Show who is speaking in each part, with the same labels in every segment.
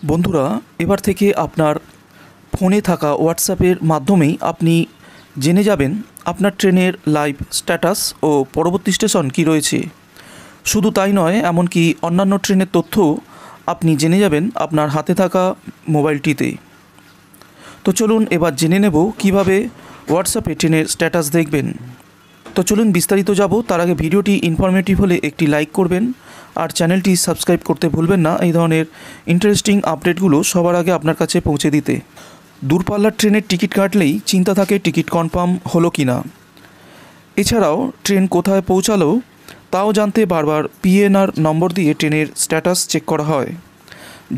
Speaker 1: বন্ধুরা, এবার থেকে আপনার ফোনে থাকা হোয়াটসঅ্যাপের মাধ্যমেই আপনি জেনে যাবেন আপনার ট্রেনের লাইভ স্ট্যাটাস ও পরবর্তী স্টেশন কী রয়েছে। শুধু তাই নয়, এমনকি অন্যান্য ট্রেনের তথ্যও আপনি জেনে যাবেন আপনার হাতে থাকা মোবাইলটিতে। তো চলুন এবার জেনে নেব কিভাবে হোয়াটসঅ্যাপে ট্রেনের স্ট্যাটাস দেখবেন। তো চলুন বিস্তারিত যাব। তার আগে ভিডিওটি ইনফরমেটিভ হলে একটি লাইক করবেন আর চ্যানেলটি সাবস্ক্রাইব করতে ভুলবেন না, এই ধরনের ইন্টারেস্টিং আপডেটগুলো সবার আগে আপনার কাছে পৌঁছে দিতে। দূরপাল্লার ট্রেনের টিকিট কাটলেই চিন্তা থাকে টিকিট কনফার্ম হলো কি না। এছাড়াও ট্রেন কোথায় পৌঁছালো তাও জানতে বারবার পিএনআর নম্বর দিয়ে ট্রেনের স্ট্যাটাস চেক করা হয়।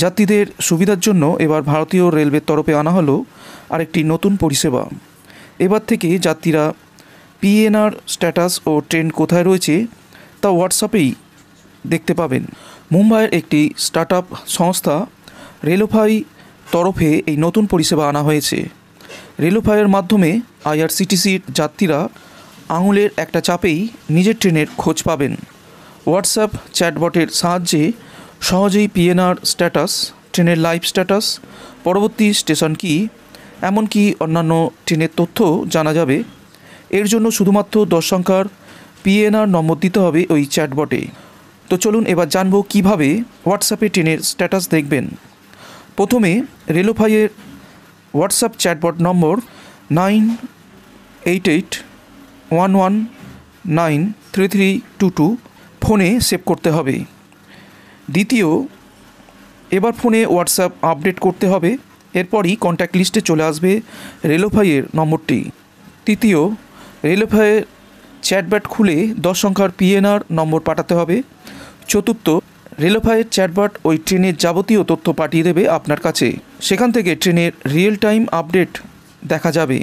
Speaker 1: যাত্রীদের সুবিধার জন্য এবার ভারতীয় রেলওয়ের তরফে আনা হলো আরেকটি নতুন পরিষেবা। এবার থেকে যাত্রীরা পিএনআর স্ট্যাটাস ও ট্রেন কোথায় রয়েছে তা হোয়াটসঅ্যাপেই দেখতে পাবেন। মুম্বাইয়ের একটি স্টার্টআপ সংস্থা রেলোফাই তরফে এই নতুন পরিষেবা আনা হয়েছে। রেলোফাইয়ের মাধ্যমে আইআরসিটিসির যাত্রীরা আঙুলের একটা চাপেই নিজের ট্রেনের খোঁজ পাবেন। হোয়াটসঅ্যাপ চ্যাটবটের সাহায্যে সহজেই পিএনআর স্ট্যাটাস, ট্রেনের লাইভ স্ট্যাটাস, পরবর্তী স্টেশন কী, এমনকি অন্যান্য ট্রেনের তথ্য জানা যাবে। এর জন্য শুধুমাত্র 10 সংখ্যার পিএনআর নম্বর দিতে হবে ওই চ্যাটবটে। তো চলুন এবার জানবো কিভাবে হোয়াটসঅ্যাপে ট্রেনের স্ট্যাটাস দেখবেন। প্রথমে রেলোফাইয়ের হোয়াটসঅ্যাপ চ্যাটবট নম্বর 9881193322 ফোনে সেভ করতে হবে। দ্বিতীয়, এবার ফোনে হোয়াটসঅ্যাপ আপডেট করতে হবে, এরপরই কন্ট্যাক্ট লিস্টে চলে আসবে রেলোফাইয়ের নম্বরটি। তৃতীয়, রেলোফাইয়ের চ্যাটবট খুলে 10 সংখ্যার পিএনআর নম্বর পাঠাতে হবে। চতুর্থ, রেলোফাইয়ের চ্যাটবট ওই ট্রেনের যাবতীয় তথ্য পাঠিয়ে দেবে আপনার কাছে। সেখান থেকে ট্রেনের রিয়েল টাইম আপডেট দেখা যাবে।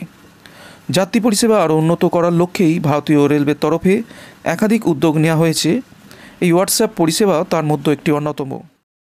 Speaker 1: যাত্রী পরিষেবা আরও উন্নত করার লক্ষ্যেই ভারতীয় রেলওয়ের তরফে একাধিক উদ্যোগ নেওয়া হয়েছে। এই হোয়াটসঅ্যাপ পরিষেবা তার মধ্যে একটি অন্যতম।